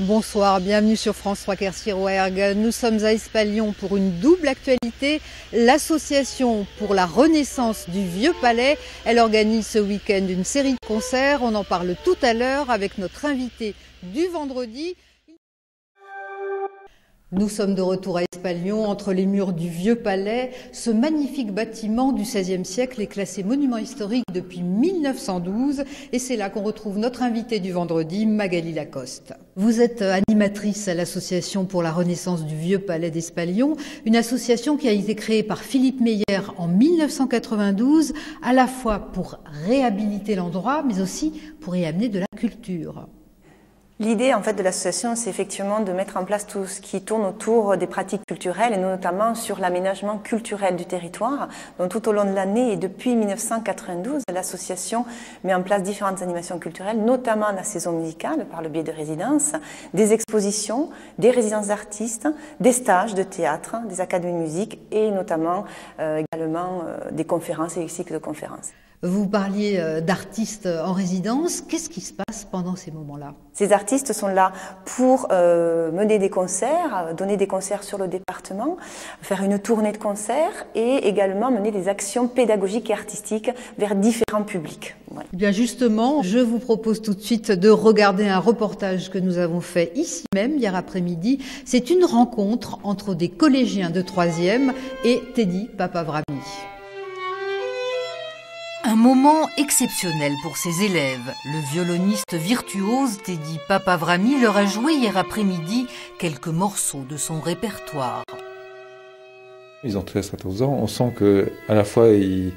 Bonsoir, bienvenue sur France 3 Quercy-Rouergue. Nous sommes à Espalion pour une double actualité. L'association pour la renaissance du Vieux Palais, elle organise ce week-end une série de concerts. On en parle tout à l'heure avec notre invité du vendredi. Nous sommes de retour à Espalion, entre les murs du Vieux Palais. Ce magnifique bâtiment du XVIe siècle est classé monument historique depuis 1912 et c'est là qu'on retrouve notre invitée du vendredi, Magali Lacoste. Vous êtes animatrice à l'Association pour la renaissance du Vieux Palais d'Espalion, une association qui a été créée par Philippe Meyer en 1992, à la fois pour réhabiliter l'endroit, mais aussi pour y amener de la culture. L'idée en fait de l'association, c'est effectivement de mettre en place tout ce qui tourne autour des pratiques culturelles et notamment sur l'aménagement culturel du territoire. Donc tout au long de l'année et depuis 1992, l'association met en place différentes animations culturelles, notamment la saison musicale par le biais de résidences, des expositions, des résidences d'artistes, des stages de théâtre, des académies de musique et notamment également des conférences et des cycles de conférences. Vous parliez d'artistes en résidence. Qu'est-ce qui se passe pendant ces moments-là? Ces artistes sont là pour mener des concerts, donner des concerts sur le département, faire une tournée de concerts et également mener des actions pédagogiques et artistiques vers différents publics. Voilà. Bien justement, je vous propose tout de suite de regarder un reportage que nous avons fait ici même hier après-midi. C'est une rencontre entre des collégiens de 3e et Teddy Papavrami. Un moment exceptionnel pour ses élèves. Le violoniste virtuose Teddy Papavrami leur a joué hier après-midi quelques morceaux de son répertoire. Ils ont 13-14 ans. On sent que à la fois il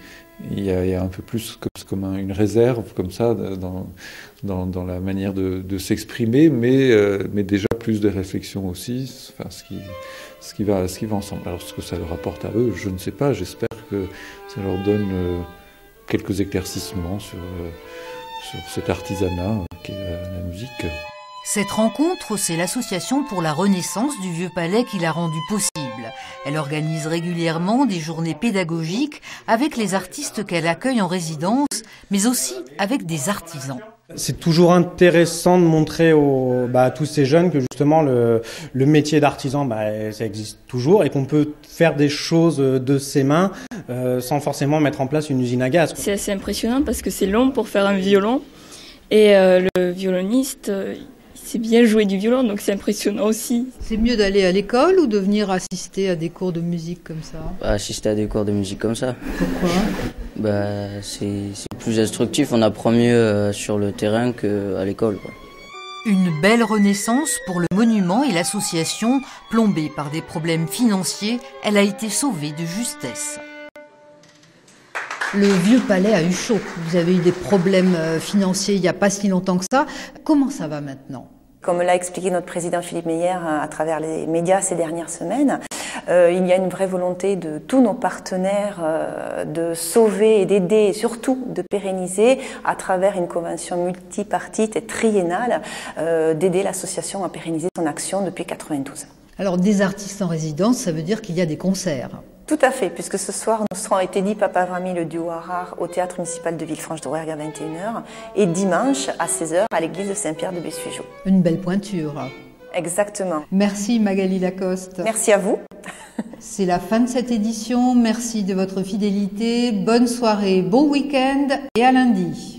y a un peu plus comme une réserve comme ça dans la manière de s'exprimer, mais déjà plus de réflexion aussi. Enfin, ce qui va ensemble. Alors ce que ça leur apporte à eux, je ne sais pas. J'espère que ça leur donne quelques éclaircissements sur cet artisanat qu'est la musique. Cette rencontre, c'est l'Association pour la renaissance du Vieux Palais qui l'a rendue possible. Elle organise régulièrement des journées pédagogiques avec les artistes qu'elle accueille en résidence, mais aussi avec des artisans. C'est toujours intéressant de montrer à tous ces jeunes que justement le métier d'artisan, ça existe toujours et qu'on peut faire des choses de ses mains sans forcément mettre en place une usine à gaz. C'est assez impressionnant parce que c'est long pour faire un violon et le violoniste c'est bien jouer du violon, donc c'est impressionnant aussi. C'est mieux d'aller à l'école ou de venir assister à des cours de musique comme ça? Assister à des cours de musique comme ça. Pourquoi? C'est plus instructif, on apprend mieux sur le terrain qu'à l'école. Une belle renaissance pour le monument et l'association, plombée par des problèmes financiers, elle a été sauvée de justesse. Le Vieux Palais a eu chaud. Vous avez eu des problèmes financiers il n'y a pas si longtemps que ça. Comment ça va maintenant? Comme l'a expliqué notre président Philippe Meyer à travers les médias ces dernières semaines, il y a une vraie volonté de tous nos partenaires de sauver et d'aider et surtout de pérenniser à travers une convention multipartite et triennale, d'aider l'association à pérenniser son action depuis 1992. Alors des artistes en résidence, ça veut dire qu'il y a des concerts? Tout à fait, puisque ce soir, nous serons avec Teddy Papavrami, le duo Harar, au Théâtre municipal de Villefranche-de-Rouergue à 21h et dimanche à 16h à l'église de Saint-Pierre de Bessugeau. Une belle pointure. Exactement. Merci Magali Lacoste. Merci à vous. C'est la fin de cette édition. Merci de votre fidélité. Bonne soirée, bon week-end et à lundi.